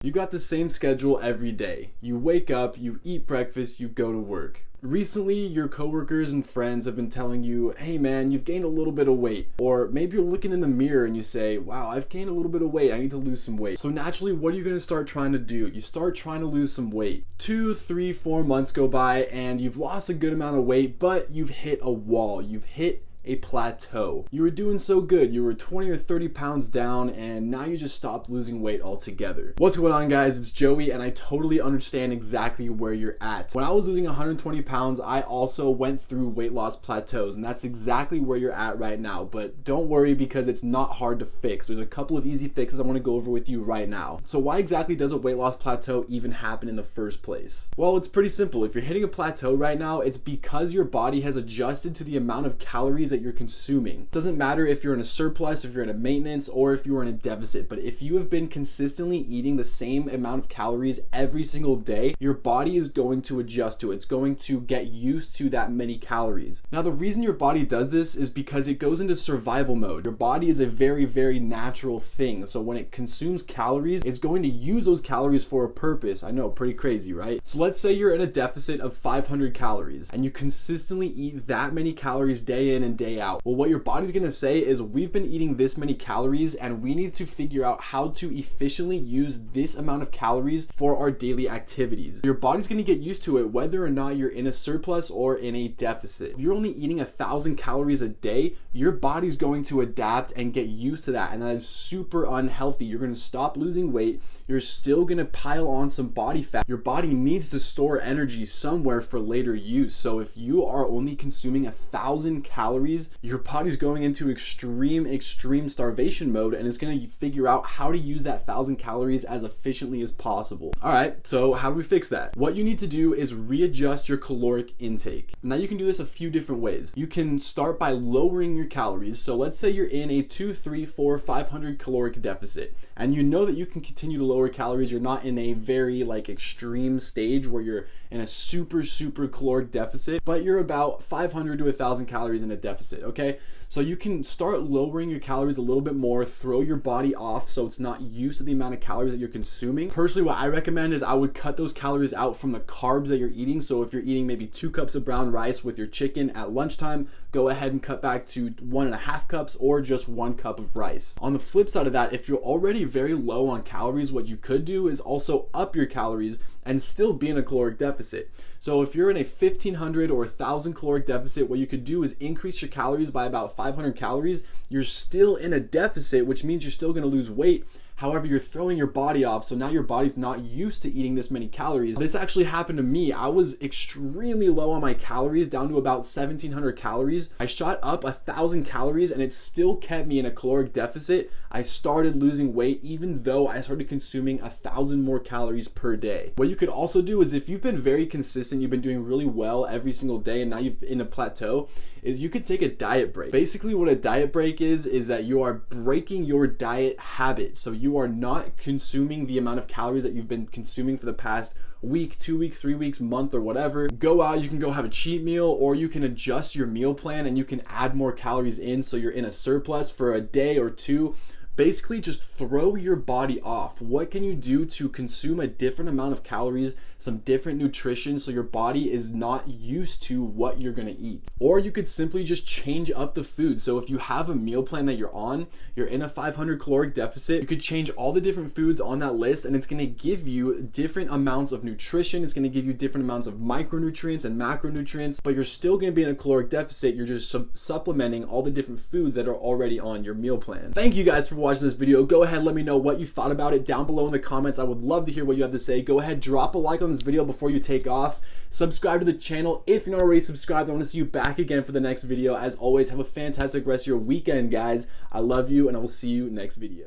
You got the same schedule every day. You wake up, you eat breakfast, you go to work. Recently, your coworkers and friends have been telling you, hey man, you've gained a little bit of weight. Or maybe you're looking in the mirror and you say, wow, I've gained a little bit of weight, I need to lose some weight. So naturally, what are you gonna start trying to do? You start trying to lose some weight. 2, 3, 4 months go by and you've lost a good amount of weight, but you've hit a wall. You've hit a plateau. You were doing so good. You were 20 or 30 pounds down and now you just stopped losing weight altogether. What's going on, guys? It's Joey and I totally understand exactly where you're at. When I was losing 120 pounds, I also went through weight loss plateaus, and that's exactly where you're at right now. But don't worry, because it's not hard to fix. There's a couple of easy fixes I want to go over with you right now. So why exactly does a weight loss plateau even happen in the first place? Well, it's pretty simple. If you're hitting a plateau right now, it's because your body has adjusted to the amount of calories that you're consuming. It doesn't matter if you're in a surplus, if you're in a maintenance, or if you're in a deficit, but if you have been consistently eating the same amount of calories every single day, your body is going to adjust to it. It's going to get used to that many calories. Now, the reason your body does this is because it goes into survival mode. Your body is a very, very natural thing. So when it consumes calories, it's going to use those calories for a purpose. I know, pretty crazy, right? So let's say you're in a deficit of 500 calories and you consistently eat that many calories day in and day out. Well, what your body's gonna say is, we've been eating this many calories and we need to figure out how to efficiently use this amount of calories for our daily activities. Your body's gonna get used to it whether or not you're in a surplus or in a deficit. If you're only eating 1,000 calories a day, your body's going to adapt and get used to that, and that is super unhealthy. You're gonna stop losing weight. You're still gonna pile on some body fat. Your body needs to store energy somewhere for later use. So if you are only consuming 1,000 calories, your body's going into extreme starvation mode, and it's going to figure out how to use that 1,000 calories as efficiently as possible. All right, so how do we fix that? What you need to do is readjust your caloric intake. Now, you can do this a few different ways. You can start by lowering your calories. So let's say you're in a 2, 3, 4, 500 caloric deficit, and you know that you can continue to lower calories. You're not in a very extreme stage where you're in a super caloric deficit, but you're about 500 to 1,000 calories in a deficit, okay? So you can start lowering your calories a little bit more, throw your body off so it's not used to the amount of calories that you're consuming. Personally, what I recommend is I would cut those calories out from the carbs that you're eating. So if you're eating maybe 2 cups of brown rice with your chicken at lunchtime, go ahead and cut back to 1.5 cups or just 1 cup of rice. On the flip side of that, if you're already very low on calories, what you could do is also up your calories and still be in a caloric deficit. So if you're in a 1,500 or 1,000 caloric deficit, what you could do is increase your calories by about 500 calories. You're still in a deficit, which means you're still gonna lose weight. However, you're throwing your body off, so now your body's not used to eating this many calories. This actually happened to me. I was extremely low on my calories, down to about 1,700 calories. I shot up 1,000 calories and it still kept me in a caloric deficit. I started losing weight even though I started consuming 1,000 more calories per day. What you could also do is, if you've been very consistent, you've been doing really well every single day and now you're in a plateau, is you could take a diet break. Basically what a diet break is that you are breaking your diet habit. So you are not consuming the amount of calories that you've been consuming for the past week, 2 weeks, 3 weeks, month, or whatever. Go out, you can go have a cheat meal, or you can adjust your meal plan and you can add more calories in so you're in a surplus for a day or two. Basically, just throw your body off. What can you do to consume a different amount of calories, some different nutrition, so your body is not used to what you're gonna eat? Or you could simply just change up the food. So if you have a meal plan that you're on, you're in a 500 caloric deficit, you could change all the different foods on that list and it's gonna give you different amounts of nutrition. It's gonna give you different amounts of micronutrients and macronutrients, but you're still gonna be in a caloric deficit. You're just supplementing all the different foods that are already on your meal plan. Thank you guys for watching this video. Go ahead, let me know what you thought about it down below in the comments. I would love to hear what you have to say. Go ahead, drop a like on this video before you take off. Subscribe to the channel if you're not already subscribed. I want to see you back again for the next video. As always, have a fantastic rest of your weekend, guys. I love you and I will see you next video.